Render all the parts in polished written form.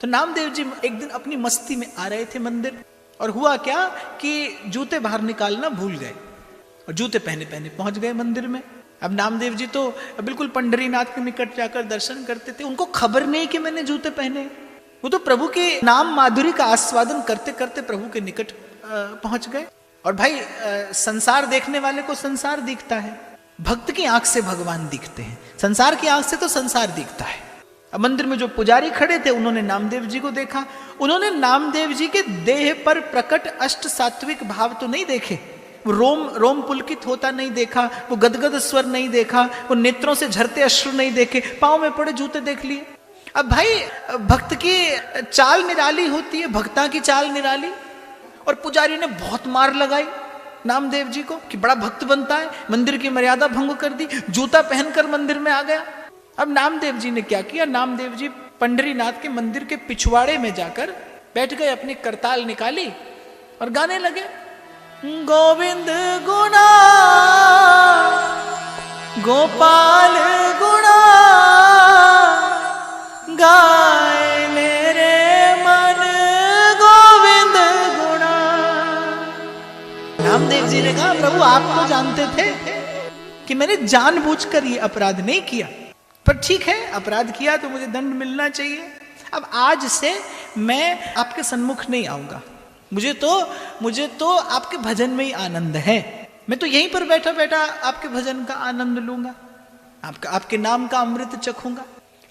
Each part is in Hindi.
तो नामदेव जी एक दिन अपनी मस्ती में आ रहे थे मंदिर, और हुआ क्या कि जूते बाहर निकालना भूल गए और जूते पहने पहने पहुंच गए मंदिर में। अब नामदेव जी तो बिल्कुल पंढरीनाथ के निकट जाकर दर्शन करते थे, उनको खबर नहीं कि मैंने जूते पहने। वो तो प्रभु के नाम माधुरी का आस्वादन करते करते प्रभु के निकट पहुंच गए। और भाई संसार देखने वाले को संसार दिखता है, भक्त की आंख से भगवान दिखते हैं, संसार की आंख से तो संसार दिखता है। अब मंदिर में जो पुजारी खड़े थे उन्होंने नामदेव जी को देखा, उन्होंने नामदेव जी के देह पर प्रकट अष्ट सात्विक भाव तो नहीं देखे, वो रोम पुलकित होता नहीं देखा, वो गदगद स्वर नहीं देखा, वो नेत्रों से झरते अश्रु नहीं देखे, पांव में पड़े जूते देख लिए। अब भाई भक्त की चाल निराली होती है, भक्ता की चाल निराली, और पुजारी ने बहुत मार लगाई नामदेव जी को कि बड़ा भक्त बनता है, मंदिर की मर्यादा भंग कर दी, जूता पहनकर मंदिर में आ गया। अब नामदेव जी ने क्या किया, नामदेव जी पंढरीनाथ के मंदिर के पिछवाड़े में जाकर बैठ गए, अपनी करताल निकाली और गाने लगे, गोविंद गुणा गोपाल गुणा गाए मेरे मन गोविंद गुणा। नामदेव जी ने कहा, प्रभु आप तो जानते थे कि मैंने जानबूझकर ये अपराध नहीं किया, पर ठीक है अपराध किया तो मुझे दंड मिलना चाहिए। अब आज से मैं आपके सन्मुख नहीं आऊंगा, मुझे तो आपके भजन में ही आनंद है, मैं तो यहीं पर बैठा बैठा आपके भजन का आनंद लूंगा, आपके नाम का अमृत चखूंगा।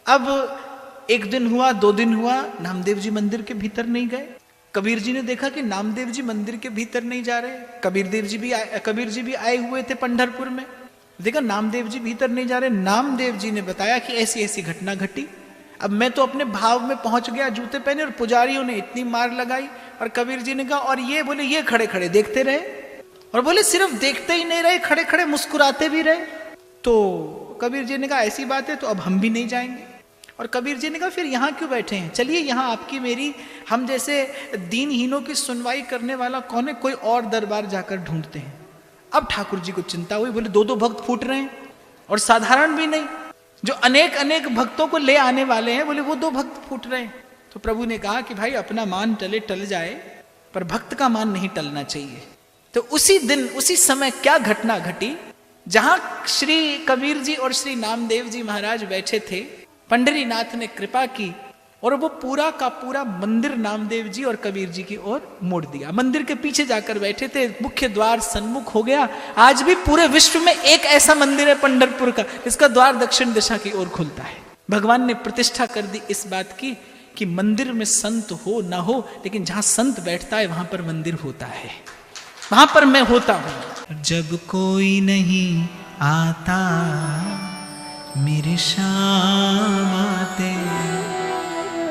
अब एक दिन हुआ, 2 दिन हुआ, नामदेव जी मंदिर के भीतर नहीं गए। कबीर जी ने देखा कि नामदेव जी मंदिर के भीतर नहीं जा रहे, कबीर जी भी आए हुए थे पंढरपुर में, देखा नामदेव जी भीतर नहीं जा रहे। नामदेव जी ने बताया कि ऐसी ऐसी घटना घटी। अब मैं तो अपने भाव में पहुंच गया, जूते पहने, और पुजारियों ने इतनी मार लगाई। और कबीर जी ने कहा, और ये बोले ये खड़े खड़े देखते रहे, और बोले सिर्फ देखते ही नहीं रहे, खड़े खड़े मुस्कुराते भी रहे। तो कबीर जी ने कहा ऐसी बात है तो अब हम भी नहीं जाएंगे। और कबीर जी ने कहा फिर यहाँ क्यों बैठे हैं, चलिए यहाँ आपकी मेरी, हम जैसे दीनहीनों की सुनवाई करने वाला कौन है, कोई और दरबार जाकर ढूंढते हैं। अब ठाकुर जी को चिंता हुई, बोले 2-2 भक्त फूट रहे हैं, और साधारण भी नहीं, जो अनेक अनेक भक्तों को ले आने वाले हैं, बोले वो 2 भक्त फूट रहे हैं। तो प्रभु ने कहा कि भाई अपना मान टले टल जाए, पर भक्त का मान नहीं टलना चाहिए। तो उसी दिन उसी समय क्या घटना घटी, जहां श्री कबीर जी और श्री नामदेव जी महाराज बैठे थे, पंढरीनाथ ने कृपा की और वो पूरा का पूरा मंदिर नामदेव जी और कबीर जी की ओर मोड़ दिया। मंदिर के पीछे जाकर बैठे थे, मुख्य द्वार सन्मुख हो गया। आज भी पूरे विश्व में एक ऐसा मंदिर है पंढरपुर का, जिसका द्वार दक्षिण दिशा की ओर खुलता है। भगवान ने प्रतिष्ठा कर दी इस बात की कि मंदिर में संत हो ना हो, लेकिन जहां संत बैठता है वहां पर मंदिर होता है, वहां पर मैं होता हूं। जब कोई नहीं आता मेरे श्याम